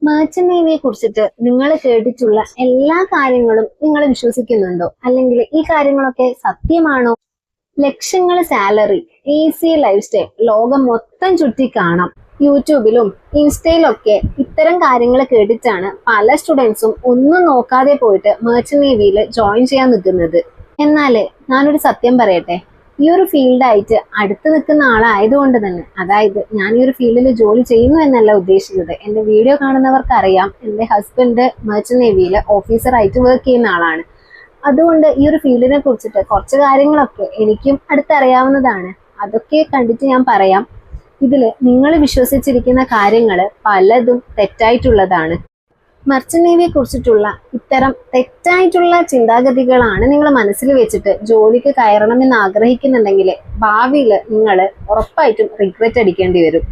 Merchant നേവിയെ കുറിച്ചിട്ട് നിങ്ങൾ കേട്ടിട്ടുള്ള എല്ലാ കാര്യങ്ങളും നിങ്ങൾ വിശ്വസിക്കുന്നുണ്ടോ? അല്ലെങ്കിൽ ഈ കാര്യങ്ങളൊക്കെ സത്യമാണോ? ലക്ഷങ്ങൾ സാലറി, ഈസി ലൈഫ് സ്റ്റൈൽ, ലോകം മൊത്തം ചുറ്റി കാണാം. യൂട്യൂബിലും ഇൻസ്റ്റയിലൊക്കെ ഇത്തരം കാര്യങ്ങൾ കേട്ടിട്ടാണ് പല സ്റ്റുഡൻസും ഒന്നും നോക്കാതെ പോയിട്ട് മെർച്ചന്റ് നേവിയിൽ ജോയിൻ ചെയ്യാൻ നിൽക്കുന്നത്. എന്നാല് ഞാനൊരു സത്യം പറയട്ടെ, ഈ ഒരു ഫീൽഡായിട്ട് അടുത്ത് നിൽക്കുന്ന ആളായതുകൊണ്ട് തന്നെ, അതായത് ഞാൻ ഈ ഒരു ഫീൽഡിൽ ജോലി ചെയ്യുന്നു എന്നല്ല ഉദ്ദേശിച്ചത്. എന്റെ വീഡിയോ കാണുന്നവർക്ക് അറിയാം, എന്റെ ഹസ്ബൻഡ് മെർച്ചന്റ് നേവിയിൽ ഓഫീസറായിട്ട് വർക്ക് ചെയ്യുന്ന ആളാണ്. അതുകൊണ്ട് ഈ ഒരു ഫീൽഡിനെ കുറിച്ചിട്ട് കുറച്ച് കാര്യങ്ങളൊക്കെ എനിക്കും അടുത്തറിയാവുന്നതാണ്. അതൊക്കെ കണ്ടിട്ട് ഞാൻ പറയാം. ഇതില് നിങ്ങൾ വിശ്വസിച്ചിരിക്കുന്ന കാര്യങ്ങൾ പലതും തെറ്റായിട്ടുള്ളതാണ്. മെർച്ചന്റ് നേവിയെ കുറിച്ചിട്ടുള്ള ഇത്തരം തെറ്റായിട്ടുള്ള ചിന്താഗതികളാണ് നിങ്ങൾ മനസ്സിൽ വെച്ചിട്ട് ജോലിക്ക് കയറണമെന്ന് ആഗ്രഹിക്കുന്നുണ്ടെങ്കിൽ ഭാവിയിൽ നിങ്ങൾ ഉറപ്പായിട്ടും റിഗ്രറ്റ് അടിക്കേണ്ടി വരും.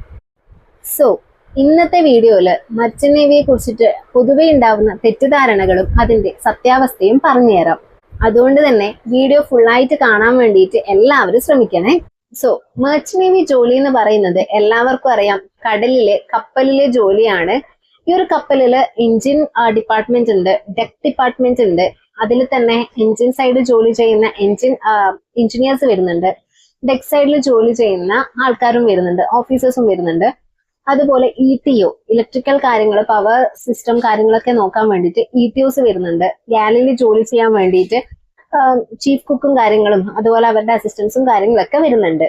സോ ഇന്നത്തെ വീഡിയോയിൽ മെർച്ചന്റ് നേവിയെ കുറിച്ചിട്ട് പൊതുവെ ഉണ്ടാവുന്ന തെറ്റിദ്ധാരണകളും അതിന്റെ സത്യാവസ്ഥയും പറഞ്ഞുതരാം. അതുകൊണ്ട് തന്നെ വീഡിയോ ഫുള്ളായിട്ട് കാണാൻ വേണ്ടിയിട്ട് എല്ലാവരും ശ്രമിക്കണേ. സോ മെർച്ചന്റ് നേവി ജോലി എന്ന് പറയുന്നത് എല്ലാവർക്കും അറിയാം, കപ്പലിലെ ജോലിയാണ്. ഈ ഒരു കപ്പലില് എഞ്ചിൻ ഡിപ്പാർട്ട്മെന്റ് ഉണ്ട്, ഡെക്ക് ഡിപ്പാർട്ട്മെന്റ് ഉണ്ട്. അതിൽ തന്നെ എഞ്ചിൻ സൈഡ് ജോലി ചെയ്യുന്ന എഞ്ചിനീയേഴ്സ് വരുന്നുണ്ട്, ഡെക്ക് സൈഡിൽ ജോലി ചെയ്യുന്ന ആൾക്കാരും വരുന്നുണ്ട്, ഓഫീസേഴ്സും വരുന്നുണ്ട്. അതുപോലെ ETO, ഇലക്ട്രിക്കൽ കാര്യങ്ങൾ, പവർ സിസ്റ്റം കാര്യങ്ങളൊക്കെ നോക്കാൻ വേണ്ടിയിട്ട് ETOs വരുന്നുണ്ട്. ഗാലറിയിൽ ജോലി ചെയ്യാൻ വേണ്ടിയിട്ട് ചീഫ് കുക്കും കാര്യങ്ങളും അതുപോലെ അവരുടെ അസിസ്റ്റൻസും കാര്യങ്ങളൊക്കെ വരുന്നുണ്ട്.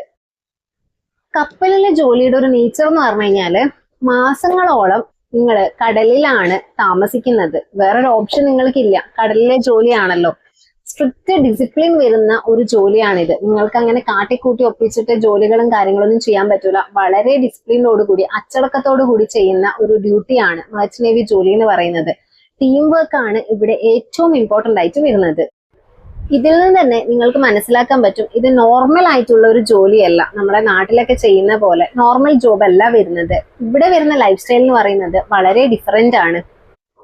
കപ്പലിലെ ജോലിയുടെ ഒരു നേച്ചർ എന്ന് പറഞ്ഞു കഴിഞ്ഞാല് മാസങ്ങളോളം നിങ്ങൾ കടലിലാണ് താമസിക്കുന്നത്. വേറൊരു ഓപ്ഷൻ നിങ്ങൾക്കില്ല. കടലിലെ ജോലിയാണല്ലോ. സ്ട്രിക്റ്റ് ഡിസിപ്ലിൻ വരുന്ന ഒരു ജോലിയാണിത്. നിങ്ങൾക്ക് അങ്ങനെ കാട്ടിക്കൂട്ടി ഒപ്പിച്ചിട്ട് ജോലികളും കാര്യങ്ങളൊന്നും ചെയ്യാൻ പറ്റൂല. വളരെ ഡിസിപ്ലിനോടുകൂടി അച്ചടക്കത്തോടു കൂടി ചെയ്യുന്ന ഒരു ഡ്യൂട്ടിയാണ് മെർച്ചന്റ് നേവി ജോലി എന്ന് പറയുന്നത്. ടീം വർക്ക് ആണ് ഇവിടെ ഏറ്റവും ഇമ്പോർട്ടന്റ് ആയിട്ട് വരുന്നത്. ഇതിൽ നിന്ന് തന്നെ നിങ്ങൾക്ക് മനസ്സിലാക്കാൻ പറ്റും, ഇത് നോർമൽ ആയിട്ടുള്ള ഒരു ജോലിയല്ല. നമ്മുടെ നാട്ടിലൊക്കെ ചെയ്യുന്ന പോലെ നോർമൽ ജോബ് അല്ല വരുന്നത്. ഇവിടെ വരുന്ന ലൈഫ് സ്റ്റൈൽ എന്ന് പറയുന്നത് വളരെ ഡിഫറെന്റ് ആണ്.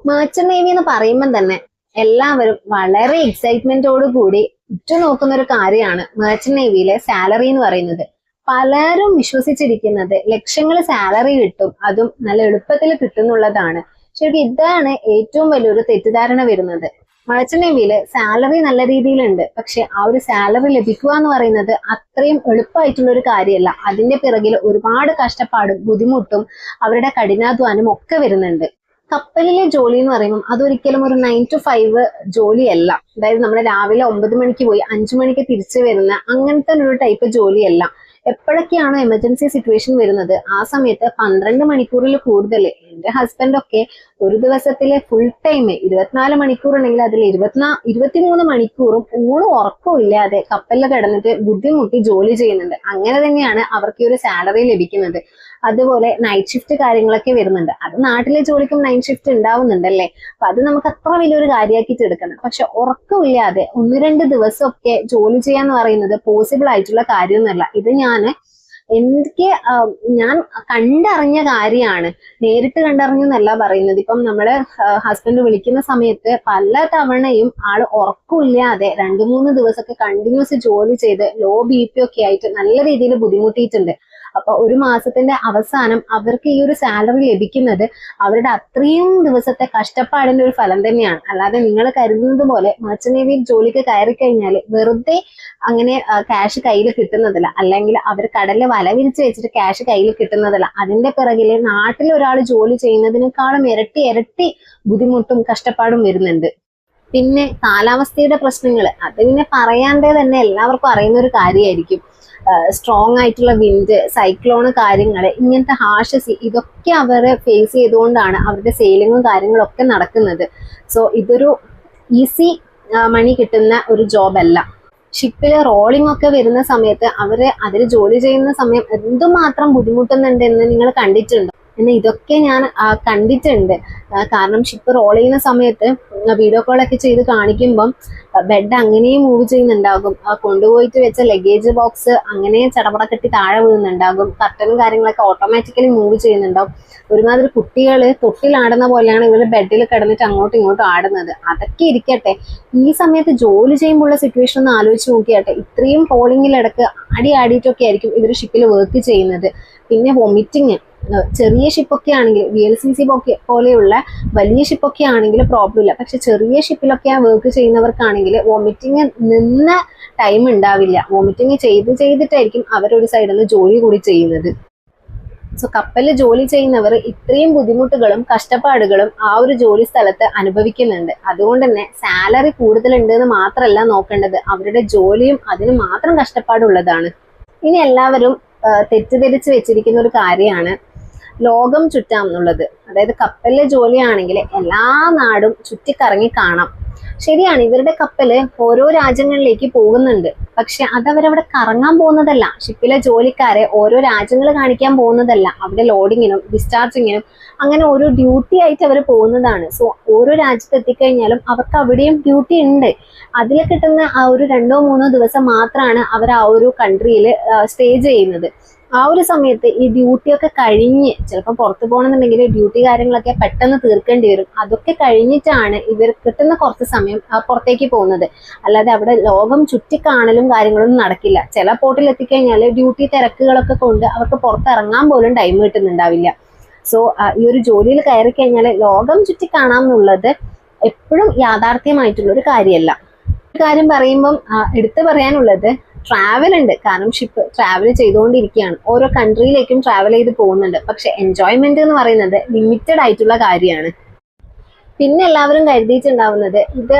മെർച്ചന്റ് നേവി എന്ന് പറയുമ്പോൾ തന്നെ എല്ലാവരും വളരെ എക്സൈറ്റ്മെന്റോട് കൂടി ഉറ്റുനോക്കുന്ന ഒരു കാര്യമാണ് മെർച്ചന്റ് നേവിയിലെ സാലറി എന്ന് പറയുന്നത്. പലരും വിശ്വസിച്ചിരിക്കുന്നത് ലക്ഷങ്ങൾ സാലറി കിട്ടും, അതും നല്ല എളുപ്പത്തിൽ കിട്ടുന്നുള്ളതാണ്. ശരിക്കും ഇതാണ് ഏറ്റവും വലിയൊരു തെറ്റിദ്ധാരണ വരുന്നത്. മെർച്ചന്റ് നേവിയില് സാലറി നല്ല രീതിയിലുണ്ട്, പക്ഷെ ആ ഒരു സാലറി ലഭിക്കുക എന്ന് പറയുന്നത് അത്രയും എളുപ്പമായിട്ടുള്ള ഒരു കാര്യമല്ല. അതിന്റെ പിറകിൽ ഒരുപാട് കഷ്ടപ്പാടും ബുദ്ധിമുട്ടും അവരുടെ കഠിനാധ്വാനം ഒക്കെ വരുന്നുണ്ട്. കപ്പലിലെ ജോലി എന്ന് പറയുമ്പോൾ അതൊരിക്കലും ഒരു 9 to 5 ജോലിയല്ല. അതായത് നമ്മൾ രാവിലെ 9 മണിക്ക് പോയി 5 മണിക്ക് തിരിച്ചു വരുന്ന അങ്ങനത്തെ ഒരു ടൈപ്പ് ജോലിയല്ല. എപ്പോഴൊക്കെയാണോ എമർജൻസി സിറ്റുവേഷൻ വരുന്നത് ആ സമയത്ത് 12 മണിക്കൂറിൽ കൂടുതൽ, എന്റെ ഹസ്ബൻഡ് ഒക്കെ ഒരു ദിവസത്തിലെ ഫുൾ ടൈം 24 മണിക്കൂർ ഉണ്ടെങ്കിൽ അതിൽ 23 മണിക്കൂറും ഊണും ഉറക്കവും ഇല്ലാതെ കപ്പലിൽ കിടന്നിട്ട് ബുദ്ധിമുട്ടി ജോലി ചെയ്യുന്നുണ്ട്. അങ്ങനെ തന്നെയാണ് അവർക്ക് ഈ ഒരു സാലറി ലഭിക്കുന്നത്. അതുപോലെ നൈറ്റ് ഷിഫ്റ്റ് കാര്യങ്ങളൊക്കെ വരുന്നുണ്ട്. അത് നാട്ടിലെ ജോലിക്കും നൈറ്റ് ഷിഫ്റ്റ് ഉണ്ടാവുന്നുണ്ടല്ലേ. അപ്പൊ അത് നമുക്ക് അത്ര വലിയൊരു കാര്യമാക്കിയിട്ട് എടുക്കണം. പക്ഷെ ഉറക്കമില്ലാതെ 1-2 ദിവസമൊക്കെ ജോലി ചെയ്യാന്ന് പറയുന്നത് പോസിബിൾ ആയിട്ടുള്ള കാര്യമൊന്നുമല്ല. ഇത് ഞാൻ കണ്ടറിഞ്ഞ കാര്യമാണ്. നേരിട്ട് കണ്ടറിഞ്ഞെന്നല്ല പറയുന്നത്. ഇപ്പം നമ്മള് ഹസ്ബൻഡ് വിളിക്കുന്ന സമയത്ത് പല തവണയും ആള് ഉറക്കമില്ലാതെ 2-3 ദിവസമൊക്കെ കണ്ടിന്യൂസ് ജോലി ചെയ്ത് ലോ BP ഒക്കെ ആയിട്ട് നല്ല രീതിയിൽ ബുദ്ധിമുട്ടിയിട്ടുണ്ട്. അപ്പൊ ഒരു മാസത്തിന്റെ അവസാനം അവർക്ക് ഈ ഒരു സാലറി ലഭിക്കുന്നത് അവരുടെ അത്രയും ദിവസത്തെ കഷ്ടപ്പാടിന്റെ ഒരു ഫലം തന്നെയാണ്. അല്ലാതെ നിങ്ങൾ കരുതുന്നത് പോലെ മെർച്ചന്റ് നേവിയിൽ ജോലിക്ക് കയറി കഴിഞ്ഞാൽ വെറുതെ അങ്ങനെ ക്യാഷ് കയ്യിൽ കിട്ടുന്നതല്ല, അല്ലെങ്കിൽ അവർ കടലിൽ വല വിരിച്ച് വെച്ചിട്ട് ക്യാഷ് കയ്യിൽ കിട്ടുന്നതല്ല. അതിന്റെ പിറകില് നാട്ടിൽ ഒരാൾ ജോലി ചെയ്യുന്നതിനേക്കാളും ഇരട്ടി ബുദ്ധിമുട്ടും കഷ്ടപ്പാടും വരുന്നുണ്ട്. പിന്നെ കാലാവസ്ഥയുടെ പ്രശ്നങ്ങൾ, അത് പിന്നെ പറയാണ്ടേ തന്നെ എല്ലാവർക്കും അറിയുന്ന ഒരു കാര്യമായിരിക്കും. സ്ട്രോങ് ആയിട്ടുള്ള വിൻഡ്, സൈക്ലോൺ കാര്യങ്ങൾ, ഇങ്ങനത്തെ ഹാർഷ് ഇതൊക്കെ അവർ ഫേസ് ചെയ്തുകൊണ്ടാണ് അവരുടെ സെയിലിങ്ങും കാര്യങ്ങളൊക്കെ നടക്കുന്നത്. സോ ഇതൊരു ഈസി മണി കിട്ടുന്ന ഒരു ജോബ് അല്ല. ഷിപ്പില് റോളിംഗ് ഒക്കെ വരുന്ന സമയത്ത് അവര് അതിൽ ജോലി ചെയ്യുന്ന സമയം എന്തുമാത്രം ബുദ്ധിമുട്ടുന്നുണ്ടെന്ന് നിങ്ങൾ കണ്ടിട്ടുണ്ടോ? എന്ന് ഇതൊക്കെ ഞാൻ കണ്ടിട്ടുണ്ട്. കാരണം ഷിപ്പ് റോൾ ചെയ്യുന്ന സമയത്ത് വീഡിയോ കോളൊക്കെ ചെയ്ത് കാണിക്കുമ്പം ബെഡ് അങ്ങനെയും മൂവ് ചെയ്യുന്നുണ്ടാകും, കൊണ്ടുപോയിട്ട് വെച്ച ലഗേജ് ബോക്സ് അങ്ങനെ ചടപട കെട്ടി താഴെ വീഴുന്നുണ്ടാകും, കർട്ടനും കാര്യങ്ങളൊക്കെ ഓട്ടോമാറ്റിക്കലി മൂവ് ചെയ്യുന്നുണ്ടാവും. ഒരുമാതിരി കുട്ടികൾ തൊട്ടിലാടുന്ന പോലെയാണ് ഇവർ ബെഡിൽ കിടന്നിട്ട് അങ്ങോട്ടും ഇങ്ങോട്ടും ആടുന്നത്. അതൊക്കെ ഇരിക്കട്ടെ, ഈ സമയത്ത് ജോലി ചെയ്യുമ്പോഴുള്ള സിറ്റുവേഷൻ ഒന്ന് ആലോചിച്ച് നോക്കിയാട്ടെ. ഇത്രയും പോളിങ്ങിലിടക്ക് ആടിയിട്ടൊക്കെ ആയിരിക്കും ഇവർ ഷിപ്പിൽ വർക്ക് ചെയ്യുന്നത്. പിന്നെ വൊമിറ്റിങ്, ചെറിയ ഷിപ്പൊക്കെ ആണെങ്കിൽ VLCC പോലെയുള്ള വലിയ ഷിപ്പൊക്കെ ആണെങ്കിൽ പ്രോബ്ലം ഇല്ല. പക്ഷെ ചെറിയ ഷിപ്പിലൊക്കെ വർക്ക് ചെയ്യുന്നവർക്കാണെങ്കിൽ വോമിറ്റിങ് നിന്ന ടൈം ഉണ്ടാവില്ല. വോമിറ്റിങ് ചെയ്തിട്ടായിരിക്കും അവരൊരു സൈഡിൽ നിന്ന് ജോലി കൂടി ചെയ്യുന്നത്. സോ കപ്പലിൽ ജോലി ചെയ്യുന്നവർ ഇത്രയും ബുദ്ധിമുട്ടുകളും കഷ്ടപ്പാടുകളും ആ ഒരു ജോലി സ്ഥലത്ത് അനുഭവിക്കുന്നുണ്ട്. അതുകൊണ്ട് തന്നെ സാലറി കൂടുതലുണ്ട് എന്ന് മാത്രമല്ല നോക്കേണ്ടത്, അവരുടെ ജോലിയും അതിന് മാത്രം കഷ്ടപ്പാടുള്ളതാണ്. ഇനി എല്ലാവരും തെറ്റിദ്ധരിച്ച് വെച്ചിരിക്കുന്ന ഒരു കാര്യമാണ് ലോകം ചുറ്റാം എന്നുള്ളത്. അതായത് കപ്പലിലെ ജോലിയാണെങ്കിൽ എല്ലാ നാടും ചുറ്റിക്കറങ്ങി കാണാം. ശരിയാണ്, ഇവരുടെ കപ്പല് ഓരോ രാജ്യങ്ങളിലേക്ക് പോകുന്നുണ്ട്. പക്ഷെ അതവരവിടെ കറങ്ങാൻ പോകുന്നതല്ല. ഷിപ്പിലെ ജോലിക്കാരെ ഓരോ രാജ്യങ്ങൾ കാണിക്കാൻ പോകുന്നതല്ല. അവിടെ ലോഡിങ്ങിനും ഡിസ്ചാർജിങ്ങിനും അങ്ങനെ ഓരോ ഡ്യൂട്ടി ആയിട്ട് അവർ പോകുന്നതാണ്. സോ ഓരോ രാജ്യത്ത് എത്തിക്കഴിഞ്ഞാലും അവർക്ക് അവിടെയും ഡ്യൂട്ടി ഉണ്ട്. അതിൽ കിട്ടുന്ന ആ ഒരു 2-3 ദിവസം മാത്രമാണ് അവർ ആ ഒരു കൺട്രിയിൽ സ്റ്റേ ചെയ്യുന്നത്. ആ ഒരു സമയത്ത് ഈ ഡ്യൂട്ടിയൊക്കെ കഴിഞ്ഞ് ചിലപ്പോൾ പുറത്തു പോകണമെന്നുണ്ടെങ്കിൽ ഡ്യൂട്ടി കാര്യങ്ങളൊക്കെ പെട്ടെന്ന് തീർക്കേണ്ടി വരും. അതൊക്കെ കഴിഞ്ഞിട്ടാണ് ഇവർ കിട്ടുന്ന കുറച്ച് സമയം പുറത്തേക്ക് പോകുന്നത്. അല്ലാതെ അവിടെ ലോകം ചുറ്റിക്കാണലും കാര്യങ്ങളൊന്നും നടക്കില്ല. ചില പോർട്ടിൽ എത്തിക്കഴിഞ്ഞാൽ ഡ്യൂട്ടി തിരക്കുകളൊക്കെ കൊണ്ട് അവർക്ക് പുറത്തിറങ്ങാൻ പോലും ടൈം കിട്ടുന്നുണ്ടാവില്ല. സോ ഈ ഒരു ജോലിയിൽ കയറി കഴിഞ്ഞാൽ ലോകം ചുറ്റിക്കാണാം എന്നുള്ളത് എപ്പോഴും യാഥാർത്ഥ്യമായിട്ടുള്ള ഒരു കാര്യമല്ല. ഒരു കാര്യം പറയുമ്പം എടുത്തു പറയാനുള്ളത് ട്രാവൽ ഉണ്ട്. കാരണം ഷിപ്പ് ട്രാവൽ ചെയ്തുകൊണ്ടിരിക്കുകയാണ്, ഓരോ കൺട്രിയിലേക്കും ട്രാവൽ ചെയ്ത് പോകുന്നുണ്ട്. പക്ഷെ എൻജോയ്മെന്റ് എന്ന് പറയുന്നത് ലിമിറ്റഡ് ആയിട്ടുള്ള കാര്യമാണ്. പിന്നെ എല്ലാവരും കരുതിയിട്ടുണ്ടാവുന്നത് ഇത്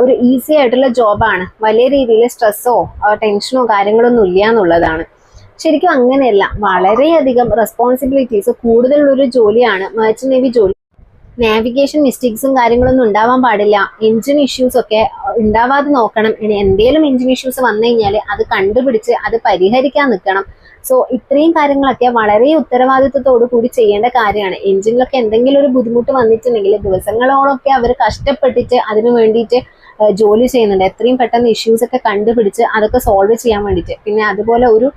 ഒരു ഈസി ആയിട്ടുള്ള ജോബാണ്, വലിയ രീതിയിൽ സ്ട്രെസ്സോ ടെൻഷനോ കാര്യങ്ങളൊന്നും ഇല്ല എന്നുള്ളതാണ്. ശരിക്കും അങ്ങനെയല്ല. വളരെയധികം റെസ്പോൺസിബിലിറ്റീസ് കൂടുതലുള്ളൊരു ജോലിയാണ് മെർച്ചന്റ് നേവി ജോലി. നാവിഗേഷൻ മിസ്റ്റേക്സും കാര്യങ്ങളൊന്നും ഉണ്ടാവാൻ പാടില്ല. എഞ്ചിൻ ഇഷ്യൂസ് ഒക്കെ ഉണ്ടാവാതെ നോക്കണം. ഇനി എന്തെങ്കിലും എഞ്ചിൻ ഇഷ്യൂസ് വന്നു കഴിഞ്ഞാൽ അത് കണ്ടുപിടിച്ച് അത് പരിഹരിക്കാൻ നിൽക്കണം. സോ ഇത്രയും കാര്യങ്ങളൊക്കെ വളരെ ഉത്തരവാദിത്വത്തോടു കൂടി ചെയ്യേണ്ട കാര്യമാണ്. എഞ്ചിനിലൊക്കെ എന്തെങ്കിലും ഒരു ബുദ്ധിമുട്ട് വന്നിട്ടുണ്ടെങ്കിൽ ദിവസങ്ങളോളൊക്കെ അവർ കഷ്ടപ്പെട്ടിട്ട് അതിനു വേണ്ടിയിട്ട് ജോലി ചെയ്യുന്നുണ്ട്. എത്രയും പെട്ടെന്ന് ഇഷ്യൂസ് ഒക്കെ കണ്ടുപിടിച്ച് അതൊക്കെ സോൾവ് ചെയ്യാൻ വേണ്ടിയിട്ട്. പിന്നെ അതുപോലെ ഒരു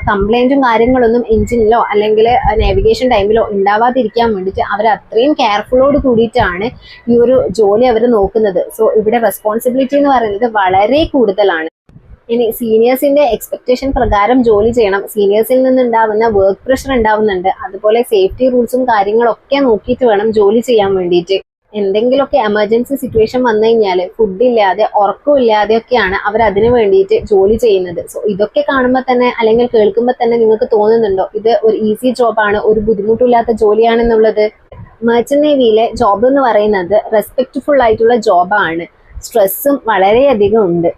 കംപ്ലൈന്റും കാര്യങ്ങളൊന്നും എഞ്ചിനിലോ അല്ലെങ്കിൽ നാവിഗേഷൻ ടൈമിലോ ഉണ്ടാവാതിരിക്കാൻ വേണ്ടിയിട്ട് അവർ അത്രയും കെയർഫുള്ളോട് കൂടിയിട്ടാണ് ഈ ഒരു ജോലി അവർ നോക്കുന്നത്. സോ ഇവിടെ റെസ്പോൺസിബിലിറ്റി എന്ന് പറയുന്നത് വളരെ കൂടുതലാണ്. ഇനി സീനിയേഴ്സിന്റെ എക്സ്പെക്ടേഷൻ പ്രകാരം ജോലി ചെയ്യണം. സീനിയേഴ്സിൽ നിന്നുണ്ടാവുന്ന വർക്ക് പ്രഷർ ഉണ്ടാവുന്നുണ്ട്. അതുപോലെ സേഫ്റ്റി റൂൾസും കാര്യങ്ങളൊക്കെ നോക്കിയിട്ട് വേണം ജോലി ചെയ്യാൻ വേണ്ടിയിട്ട്. എന്തെങ്കിലുമൊക്കെ എമർജൻസി സിറ്റുവേഷൻ വന്നു കഴിഞ്ഞാൽ ഫുഡ് ഇല്ലാതെ ഉറക്കമില്ലാതെ ഒക്കെയാണ് അവർ അതിന് വേണ്ടിയിട്ട് ജോലി ചെയ്യുന്നത്. സോ ഇതൊക്കെ കാണുമ്പോൾ തന്നെ അല്ലെങ്കിൽ കേൾക്കുമ്പോൾ തന്നെ നിങ്ങൾക്ക് തോന്നുന്നുണ്ടോ ഇത് ഒരു ഈസി ജോബാണ്, ഒരു ബുദ്ധിമുട്ടില്ലാത്ത ജോലിയാണെന്നുള്ളത്? മെർച്ചന്റ് നേവിയിലെ ജോബ് എന്ന് പറയുന്നത് റെസ്പെക്റ്റ്ഫുൾ ആയിട്ടുള്ള ജോബാണ്. സ്ട്രെസ്സും വളരെയധികം ഉണ്ട്.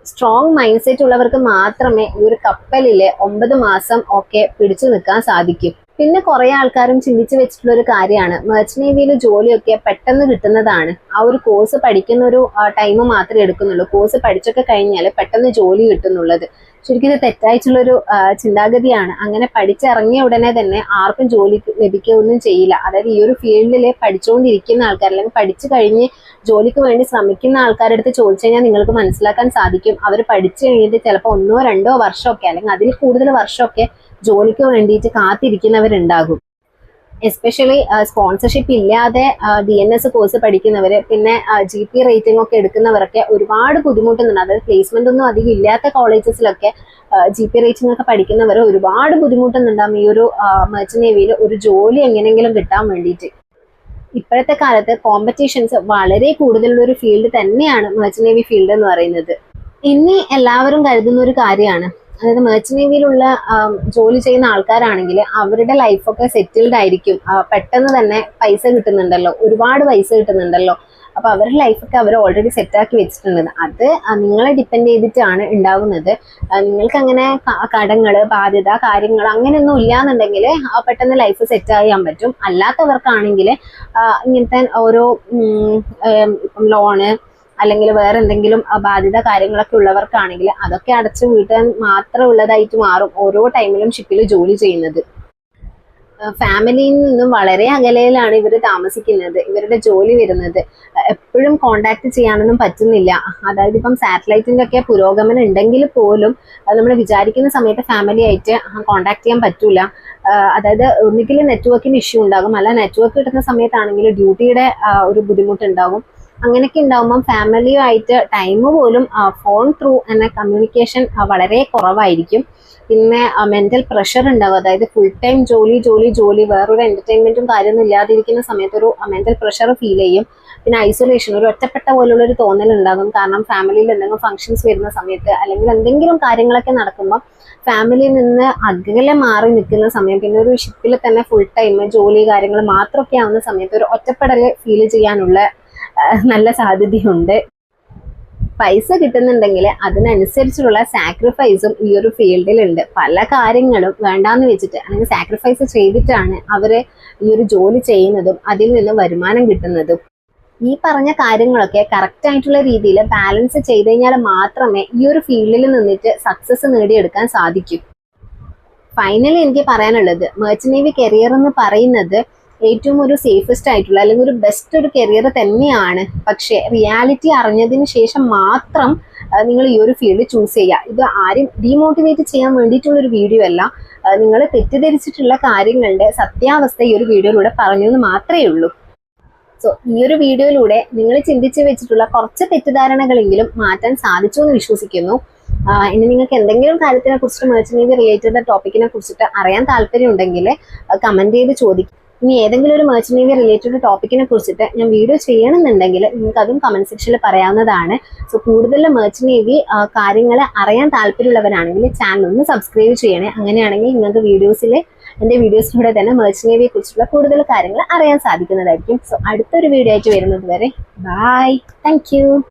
സ്ട്രോങ് മൈൻഡ് സെറ്റ് ഉള്ളവർക്ക് മാത്രമേ ഈ ഒരു കപ്പലിലെ 9 മാസം ഒക്കെ പിടിച്ചു നിൽക്കാൻ സാധിക്കും. പിന്നെ കുറെ ആൾക്കാരും ചിന്തിച്ചു വെച്ചിട്ടുള്ള ഒരു കാര്യമാണ് മെർച്ചന്റ് നേവിയിൽ ജോലിയൊക്കെ പെട്ടെന്ന് കിട്ടുന്നതാണ്. ആ ഒരു കോഴ്സ് പഠിക്കുന്ന ഒരു ടൈം മാത്രമേ എടുക്കുന്നുള്ളൂ. കോഴ്സ് പഠിച്ചൊക്കെ കഴിഞ്ഞാൽ പെട്ടെന്ന് ജോലി കിട്ടുന്നുള്ളത് ശരിക്കും ഇത് തെറ്റായിട്ടുള്ളൊരു ചിന്താഗതിയാണ്. അങ്ങനെ പഠിച്ചിറങ്ങിയ ഉടനെ തന്നെ ആർക്കും ജോലി ലഭിക്കുകയൊന്നും ചെയ്യില്ല. അതായത് ഈ ഒരു ഫീൽഡിൽ പഠിച്ചുകൊണ്ടിരിക്കുന്ന ആൾക്കാർ അല്ലെങ്കിൽ പഠിച്ചു കഴിഞ്ഞ് ജോലിക്ക് വേണ്ടി ശ്രമിക്കുന്ന ആൾക്കാരുടെ അടുത്ത് ചോദിച്ചു കഴിഞ്ഞാൽ നിങ്ങൾക്ക് മനസ്സിലാക്കാൻ സാധിക്കും. അവർ പഠിച്ചു കഴിഞ്ഞിട്ട് ചിലപ്പോൾ 1-2 വർഷമൊക്കെ അല്ലെങ്കിൽ അതിൽ കൂടുതൽ വർഷമൊക്കെ ജോലിക്ക് വേണ്ടിയിട്ട് കാത്തിരിക്കുന്നവരുണ്ടാകും. എസ്പെഷ്യലി സ്പോൺസർഷിപ്പ് ഇല്ലാതെ DNS കോഴ്സ് പഠിക്കുന്നവര്, പിന്നെ GP റേറ്റിംഗ് ഒക്കെ എടുക്കുന്നവരൊക്കെ ഒരുപാട് ബുദ്ധിമുട്ടുന്നുണ്ട്. അതായത് പ്ലേസ്മെന്റ് ഒന്നും അധികം ഇല്ലാത്ത കോളേജസിലൊക്കെ GP റേറ്റിംഗ് ഒക്കെ പഠിക്കുന്നവർ ഒരുപാട് ബുദ്ധിമുട്ടുന്നുണ്ടാകും ഈ ഒരു മെർച്ചന്റ് നേവിയിൽ ഒരു ജോലി എങ്ങനെയെങ്കിലും കിട്ടാൻ വേണ്ടിയിട്ട്. ഇപ്പോഴത്തെ കാലത്ത് കോമ്പറ്റീഷൻസ് വളരെ കൂടുതലുള്ള ഒരു ഫീൽഡ് തന്നെയാണ് മെർച്ചന്റ് നേവി ഫീൽഡ് എന്ന് പറയുന്നത്. ഇനി എല്ലാവരും കരുതുന്ന ഒരു കാര്യമാണ്, അതായത് മെർച്ചന്റ് നേവിയിലുള്ള ജോലി ചെയ്യുന്ന ആൾക്കാരാണെങ്കിൽ അവരുടെ ലൈഫൊക്കെ സെറ്റിൽഡ് ആയിരിക്കും, പെട്ടെന്ന് തന്നെ പൈസ കിട്ടുന്നുണ്ടല്ലോ, ഒരുപാട് പൈസ കിട്ടുന്നുണ്ടല്ലോ, അപ്പൊ അവരുടെ ലൈഫൊക്കെ അവർ ഓൾറെഡി സെറ്റാക്കി വെച്ചിട്ടുണ്ട്. അത് നിങ്ങളെ ഡിപ്പെൻഡ് ചെയ്തിട്ടാണ് ഉണ്ടാവുന്നത്. നിങ്ങൾക്ക് അങ്ങനെ കടങ്ങള് ബാധ്യത കാര്യങ്ങൾ അങ്ങനെയൊന്നും ഇല്ലാന്നുണ്ടെങ്കിൽ പെട്ടെന്ന് ലൈഫ് സെറ്റ് ചെയ്യാൻ പറ്റും. അല്ലാത്തവർക്കാണെങ്കിൽ ഇങ്ങനത്തെ ഓരോ ലോണ് അല്ലെങ്കിൽ വേറെ എന്തെങ്കിലും ബാധ്യത കാര്യങ്ങളൊക്കെ ഉള്ളവർക്കാണെങ്കിൽ അതൊക്കെ അടച്ചു വീട്ടാൻ മാത്രം ഉള്ളതായിട്ട് മാറും ഓരോ ടൈമിലും ഷിപ്പിൽ ജോലി ചെയ്യുന്നത്. ഫാമിലിയിൽ നിന്നും വളരെ അകലയിലാണ് ഇവർ താമസിക്കുന്നത്, ഇവരുടെ ജോലി വരുന്നത്. എപ്പോഴും കോണ്ടാക്ട് ചെയ്യാനൊന്നും പറ്റുന്നില്ല. അതായത് ഇപ്പം സാറ്റലൈറ്റിന്റെ ഒക്കെ പുരോഗമനം ഉണ്ടെങ്കിൽ പോലും നമ്മൾ വിചാരിക്കുന്ന സമയത്ത് ഫാമിലി ആയിട്ട് കോണ്ടാക്ട് ചെയ്യാൻ പറ്റൂല. അതായത് ഒന്നുകിൽ നെറ്റ്വർക്കിന് ഇഷ്യൂ ഉണ്ടാകും, അല്ല നെറ്റ്വർക്ക് കിട്ടുന്ന സമയത്താണെങ്കിൽ ഡ്യൂട്ടിയുടെ ഒരു ബുദ്ധിമുട്ടുണ്ടാകും. അങ്ങനെയൊക്കെ ഉണ്ടാകുമ്പോൾ ഫാമിലിയുമായിട്ട് ടൈം പോലും ഫോൺ ത്രൂ എന്ന കമ്മ്യൂണിക്കേഷൻ വളരെ കുറവായിരിക്കും. പിന്നെ മെന്റൽ പ്രഷർ ഉണ്ടാവും, അതായത് ഫുൾ ടൈം ജോലി ജോലി ജോലി, വേറൊരു എന്റർടൈൻമെന്റും കാര്യമൊന്നും ഇല്ലാതിരിക്കുന്ന സമയത്ത് ഒരു മെന്റൽ പ്രഷർ ഫീൽ ചെയ്യും. പിന്നെ ഐസൊലേഷൻ, ഒരു ഒറ്റപ്പെട്ട പോലുള്ള ഒരു തോന്നൽ ഉണ്ടാകും. കാരണം ഫാമിലിയിൽ എന്തെങ്കിലും ഫംഗ്ഷൻസ് വരുന്ന സമയത്ത് അല്ലെങ്കിൽ എന്തെങ്കിലും കാര്യങ്ങളൊക്കെ നടക്കുമ്പോൾ ഫാമിലിയിൽ നിന്ന് അകലെ മാറി നിൽക്കുന്ന സമയം, പിന്നെ ഒരു ഷിപ്പിൽ തന്നെ ഫുൾ ടൈം ജോലി കാര്യങ്ങൾ മാത്രമൊക്കെ ആവുന്ന സമയത്ത് ഒരു ഒറ്റപ്പെടൽ ഫീൽ ചെയ്യാനുള്ള നല്ല സാധ്യതയുണ്ട്. പൈസ കിട്ടുന്നുണ്ടെങ്കിൽ അതിനനുസരിച്ചുള്ള സാക്രിഫൈസും ഈ ഒരു ഫീൽഡിലുണ്ട്. പല കാര്യങ്ങളും വേണ്ടാന്ന് വെച്ചിട്ട് അല്ലെങ്കിൽ സാക്രിഫൈസ് ചെയ്തിട്ടാണ് അവര് ഈ ഒരു ജോലി ചെയ്യുന്നതും അതിൽ നിന്ന് വരുമാനം കിട്ടുന്നതും. ഈ പറഞ്ഞ കാര്യങ്ങളൊക്കെ കറക്റ്റ് ആയിട്ടുള്ള രീതിയിൽ ബാലൻസ് ചെയ്ത് കഴിഞ്ഞാൽ മാത്രമേ ഈ ഒരു ഫീൽഡിൽ നിന്നിട്ട് സക്സസ് നേടിയെടുക്കാൻ സാധിക്കൂ. ഫൈനലി എനിക്ക് പറയാനുള്ളത്, മെർച്ചന്റ് നേവി കരിയർ എന്ന് പറയുന്നത് ഏറ്റവും ഒരു സേഫസ്റ്റ് ആയിട്ടുള്ള അല്ലെങ്കിൽ ഒരു ബെസ്റ്റ് ഒരു കരിയർ തന്നെയാണ്. പക്ഷേ റിയാലിറ്റി അറിഞ്ഞതിന് ശേഷം മാത്രം നിങ്ങൾ ഈ ഒരു ഫീൽഡ് ചൂസ് ചെയ്യുക. ഇത് ആരും ഡീമോട്ടിവേറ്റ് ചെയ്യാൻ വേണ്ടിയിട്ടുള്ളൊരു വീഡിയോ അല്ല. നിങ്ങൾ തെറ്റിദ്ധരിച്ചിട്ടുള്ള കാര്യങ്ങളുടെ സത്യാവസ്ഥ ഈ ഒരു വീഡിയോയിലൂടെ പറഞ്ഞു എന്ന് മാത്രമേ ഉള്ളൂ. സോ ഈ ഒരു വീഡിയോയിലൂടെ നിങ്ങൾ ചിന്തിച്ചു വെച്ചിട്ടുള്ള കുറച്ച് തെറ്റിദ്ധാരണകളെങ്കിലും മാറ്റാൻ സാധിച്ചു എന്ന് വിശ്വസിക്കുന്നു. ഇനി നിങ്ങൾക്ക് എന്തെങ്കിലും കാര്യത്തിനെ കുറിച്ചിട്ട് മെർച്ചന്റ് നേവി റിലേറ്റഡ് ടോപ്പിക്കിനെ കുറിച്ചിട്ട് അറിയാൻ താല്പര്യം ഉണ്ടെങ്കിൽ കമന്റ് ചെയ്ത് ചോദിക്കും. ഇനി ഏതെങ്കിലും ഒരു മെർച്ചന്റ് നേവി റിലേറ്റഡ് ടോപ്പിക്കിനെ കുറിച്ചിട്ട് ഞാൻ വീഡിയോ ചെയ്യണമെന്നുണ്ടെങ്കിൽ നിങ്ങൾക്ക് അതും കമന്റ് സെക്ഷനിൽ പറയാവുന്നതാണ്. സോ കൂടുതൽ മെർച്ചന്റ് നേവി കാര്യങ്ങൾ അറിയാൻ താല്പര്യമുള്ളവരാണെങ്കിൽ ചാനൽ ഒന്ന് സബ്സ്ക്രൈബ് ചെയ്യണേ. അങ്ങനെയാണെങ്കിൽ നിങ്ങൾക്ക് എൻ്റെ വീഡിയോസിലൂടെ തന്നെ മെർച്ചന്റ് നേവിയെ കുറിച്ചുള്ള കൂടുതൽ കാര്യങ്ങൾ അറിയാൻ സാധിക്കുന്നതായിരിക്കും. സോ അടുത്തൊരു വീഡിയോ ആയിട്ട് വരുന്നത് വരെ ബൈ, താങ്ക് യു.